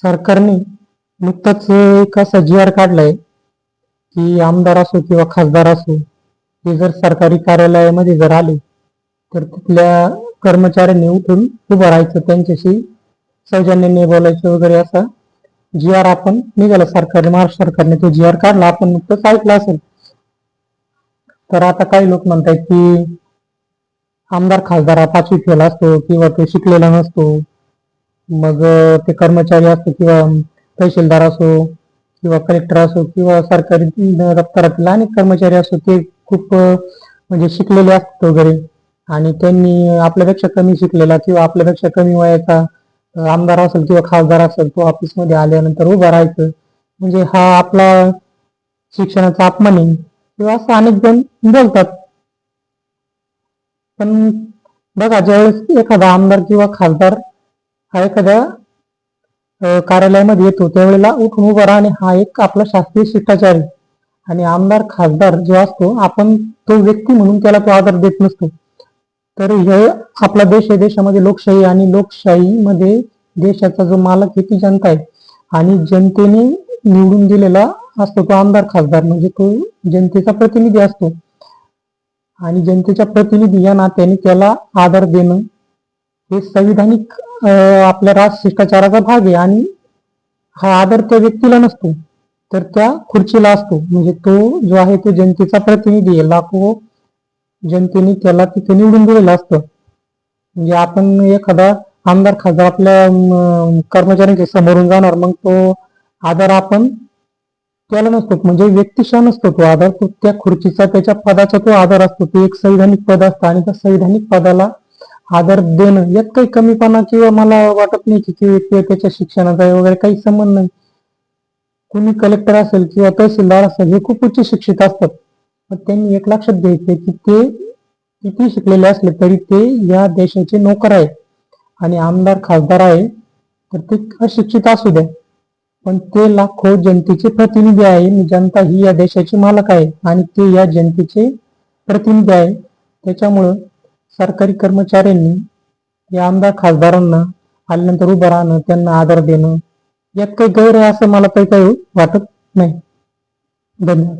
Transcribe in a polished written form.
सरकारने नुकताच एक असा जी.आर. काढलाय की आमदार असो किंवा खासदार असो, ते जर सरकारी कार्यालयामध्ये जर आले तर तिथल्या कर्मचाऱ्यांनी उठून उभं राहायचं, त्यांच्याशी सौजन्याने बोलायचं वगैरे असा जी.आर. आपण निघाला सरकारने, महाराष्ट्र सरकारने तो जी.आर. काढला, आपण नुकतंच ऐकलं असेल. तर आता काही लोक म्हणतात की आमदार खासदार हा 5वी फेल असतो किंवा तो शिकलेला नसतो, मग ते कर्मचारी असो किंवा तहसीलदार असो किंवा कलेक्टर असो किंवा सरकारी दप्तरातील अनेक कर्मचारी असो, ते खूप म्हणजे शिकलेले असतात वगैरे, आणि त्यांनी आपल्यापेक्षा कमी शिकलेला किंवा आपल्यापेक्षा कमी वयाचा आमदार असेल किंवा खासदार असेल, तो ऑफिसमध्ये आल्यानंतर उभा राहायचं, म्हणजे हा आपला शिक्षणाचा अपमान आहे किंवा असं अनेक जण बोलतात. पण बघा, ज्यावेळेस एखादा आमदार किंवा खासदार हा एखाद्या कार्यालयामध्ये येतो, त्यावेळेला उठून उभं राहणे हा एक आपला शास्त्रीय शिष्टाचार आहे. आणि आमदार खासदार जो असतो, आपण तो व्यक्ती म्हणून त्याला तो आदर देत नसतो. तर हे आपला देश आहे, देशामध्ये लोकशाही, आणि लोकशाहीमध्ये देशाचा जो मालक आहे ती जनता आहे, आणि जनतेने निवडून दिलेला असतो तो आमदार खासदार, म्हणजे तो जनतेचा प्रतिनिधी असतो. आणि जनतेच्या प्रतिनिधी या नात्याने त्याला आदर देणं हे संविधानिक आपल्या राजशिष्टाचाराचा भाग आहे. आणि हा आदर त्या व्यक्तीला नसतो, तर त्या खुर्चीला असतो. म्हणजे तो जो आहे तो जनतेचा प्रतिनिधी आहे, लाखो जनतेने त्याला तिथे निवडून दिलेलं असतं. म्हणजे आपण एखादा आमदार खासदार आपल्या कर्मचाऱ्यांच्या समोरून जाणार, मग तो आदर आपण त्याला नसतो, म्हणजे व्यक्तिशः नसतो तो आदर, तो त्या खुर्चीचा, त्याच्या पदाचा तो आदर असतो. ते एक संविधानिक पद असतं, आणि त्या संविधानिक पदाला आदर देणं यात काही कमीपणा किंवा मला वाटत नाही की त्याच्या शिक्षणाचा वगैरे काही संबंध नाही. कुणी कलेक्टर असेल किंवा तहसीलदार असेल, हे खूप उच्च शिक्षित असतात, पण त्यांनी एक लक्षात घ्यायचं की ते किती शिकलेले असले तरी ते या देशाचे नोकर आहेत. आणि आमदार खासदार आहे तर ते अशिक्षित असू द्या, पण ते लाखो जनतेचे प्रतिनिधी आहे. जनता ही या देशाचे मालक आहे आणि ते या जनतेचे प्रतिनिधी आहे. त्याच्यामुळं सरकारी कर्मचाऱ्यांनी या आमदार खासदारांना आल्यानंतर उभं राहणं, त्यांना आदर देणं यात काही गैर आहे असं मला काही वाटत नाही. धन्यवाद.